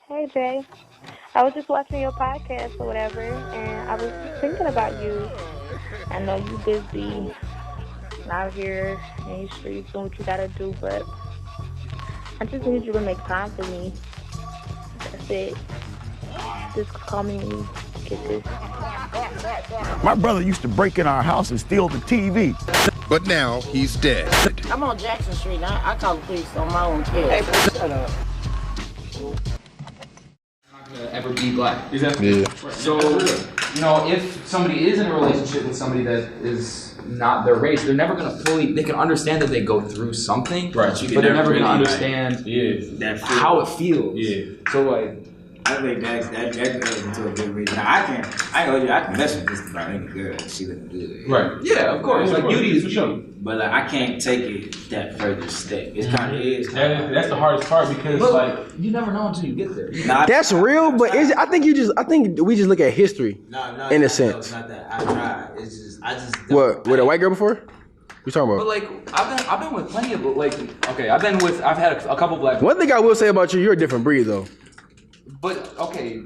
Hey Jay, I was just watching your podcast or whatever, and I was just thinking about you. I know you busy out here in these streets doing what you gotta do, but I just need you to make time for me. That's it. Just call me when you get this. My brother used to break in our house and steal the TV. But now he's dead. I'm on Jackson Street. I call the police on my own kid. Hey, shut up. Ever be black. Yeah. So, if somebody is in a relationship with somebody that is not their race, they're never going to they can understand that they go through something, right? But they're never going to understand how it feels. Yeah. So, I think that goes into a good reason. Now, I can mess with just about any girl. She looking good. Right. Yeah, of course. Like, beauty is for beauty. sure. But I can't take it that further step. It's kind of is. That's the hardest part because you never know until you get there. That's real, but I think we just look at history. No, in a sense. It's not that. I tried. It's just I just. What with a white girl before? You talking But about? I've been with plenty of I've had a couple black. One thing I will say about you, you're a different breed though. But okay.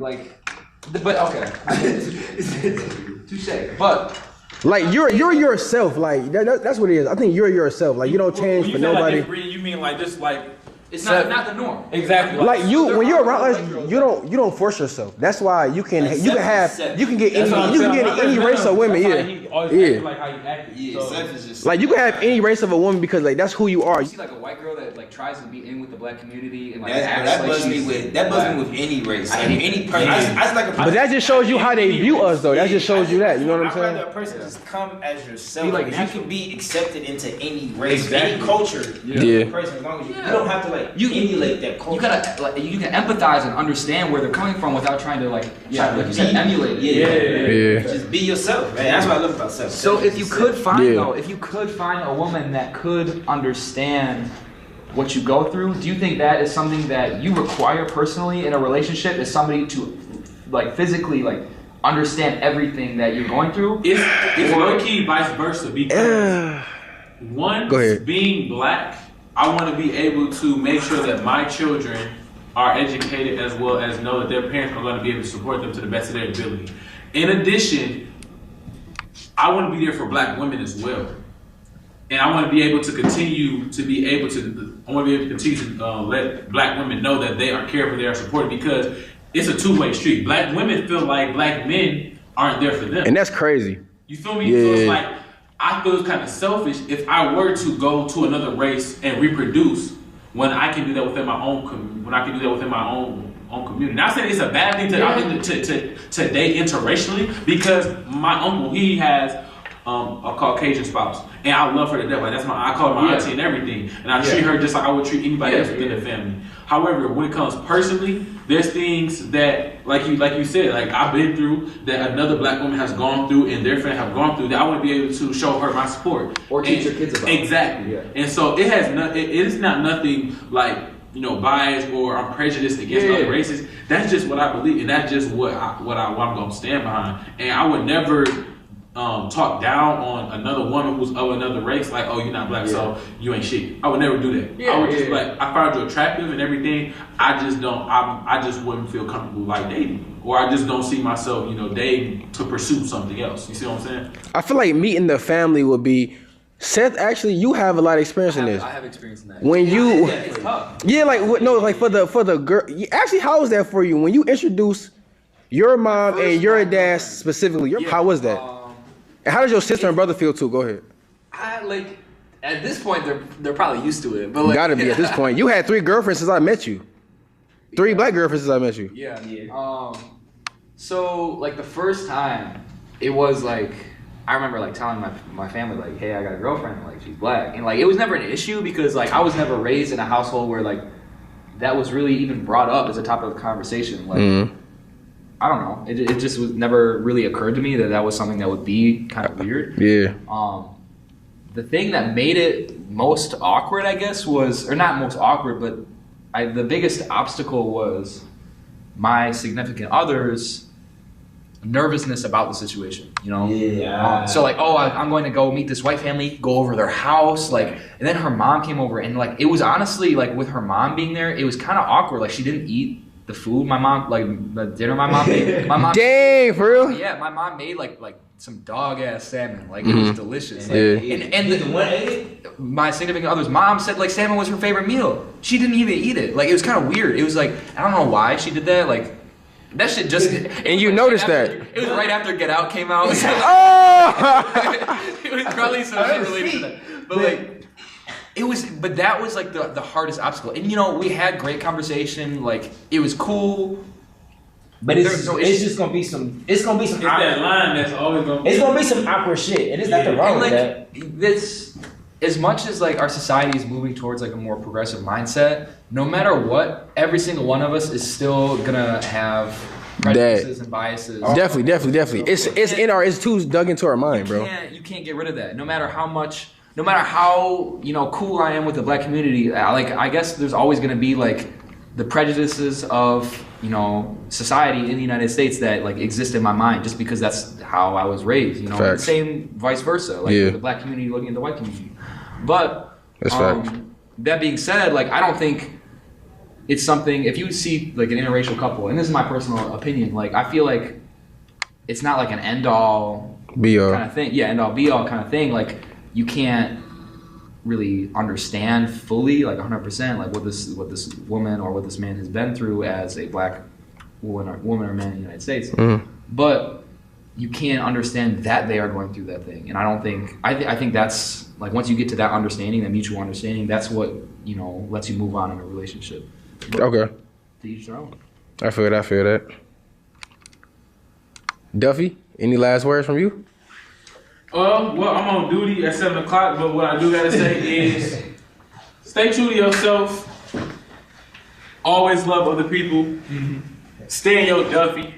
Touche. But Like you're yourself. Like that's what it is. I think you're yourself. Like you don't change for nobody. Like you mean like just like it's not the norm. Exactly. Like you, when you're around us, you don't force yourself. That's why you can get any race of women. Yeah. Like how you acted. Yeah, so. Like you can have any race of a woman because like that's who you are. You see like a white girl that like tries to be in with the black community and like that bugs me with any race, any person. But that just shows you how they view us, though. That just shows you that. You know what I'm saying? I'd rather a person just come as yourself. Like, you can be accepted into any race, any culture. Yeah. Person, as long as you don't have to emulate that culture. You gotta you can empathize and understand where they're coming from without trying to like you said, emulate it. Yeah. Just be yourself, man. That's what I love about self. So if you could find a woman that could understand what you go through, do you think that is something that you require personally in a relationship? Is somebody to like physically like understand everything that you're going through? It's low key vice versa because being black, I want to be able to make sure that my children are educated as well as know that their parents are going to be able to support them to the best of their ability. In addition, I want to be there for black women as well. And I want to be able to continue to let black women know that they are cared for, they are supported, because it's a two-way street. Black women feel like black men aren't there for them. And that's crazy. You feel me? Yeah. So it's like, I feel it's kind of selfish if I were to go to another race and reproduce when I can do that within my own community. Not saying it's a bad thing to date interracially, because my uncle, he has a Caucasian spouse, and I love her to death. Like I call her my auntie and everything, and I treat her just like I would treat anybody else within the family. However, when it comes personally, there's things that, like you said, like I've been through, that another black woman has gone through and their friends have gone through, that I want to be able to show her my support Or teach your kids about. Exactly. Yeah. And so it is not nothing like biased or I'm prejudiced against other races. That's just what I believe, and that's just what I'm gonna stand behind. And I would never talk down on another woman who's of another race, like, oh, you're not black, so you ain't shit. I would never do that. I would just like, I find you attractive and everything. I just wouldn't feel comfortable like dating, or I just don't see myself, dating to pursue something else. You see what I'm saying? I feel like meeting the family would be. Seth, actually, you have a lot of experience in this. I have experience in that. When you, it's tough. yeah, like for the girl. Actually, how was that for you when you introduced your mom and your dad specifically? How was that? And how does your sister and brother feel too? Go ahead. At this point they're probably used to it, but like, gotta be at this point. You had 3 girlfriends since I met you. 3 black girlfriends since I met you. Yeah. So like the first time, it was like I remember like telling my family like, hey, I got a girlfriend, like she's black, and like it was never an issue because like I was never raised in a household where like that was really even brought up as a topic of conversation. Like I don't know, it just was never really occurred to me that was something that would be kind of weird. Yeah. The thing that made it most awkward, I guess, was, or not most awkward, but the biggest obstacle was my significant other's nervousness about the situation, Yeah. So like, I'm going to go meet this white family, go over their house, like, and then her mom came over, and like, it was honestly like with her mom being there, it was kind of awkward. Like she didn't eat the food my mom, like the dinner my mom made. My mom, Dang, for real? yeah, my mom made like some dog ass salmon. Like it was delicious. Like, Yeah. and my significant other's mom said like salmon was her favorite meal. She didn't even eat it. Like it was kind of weird. It was like I don't know why she did that. Like that shit just. And you noticed that. It was right after Get Out came out. Oh! It was probably some shit related to that. But like, it was, but that was like the hardest obstacle. And you know, we had great conversation. Like, it was cool. But it's just gonna be some. It's gonna be some. It's that line that's always gonna. It's gonna be some awkward shit, and it's nothing wrong with that. This, as much as like our society is moving towards like a more progressive mindset, no matter what, every single one of us is still gonna have prejudices and biases. Definitely. It's too dug into our mind, bro. You can't get rid of that. No matter how you know cool I am with the black community, like I guess there's always gonna be like the prejudices of you know society in the United States that like exist in my mind just because that's how I was raised. You know, Facts. same vice versa. Like the black community looking at the white community. But that being said, like I don't think it's something. If you see like an interracial couple, and this is my personal opinion, like I feel like it's not like an end all be all kind of thing. Yeah, end all be all kind of thing. Like you can't really understand fully, like 100%, like what this woman or what this man has been through as a black woman or man in the United States. But you can't understand that they are going through that thing. And I don't think I think that's like once you get to that understanding, that mutual understanding, that's what you know lets you move on in a relationship. But okay. To each their own. I feel that. Duffy, any last words from you? Well, I'm on duty at 7 o'clock, but what I do gotta say is stay true to yourself. Always love other people. Stay in your Duffy.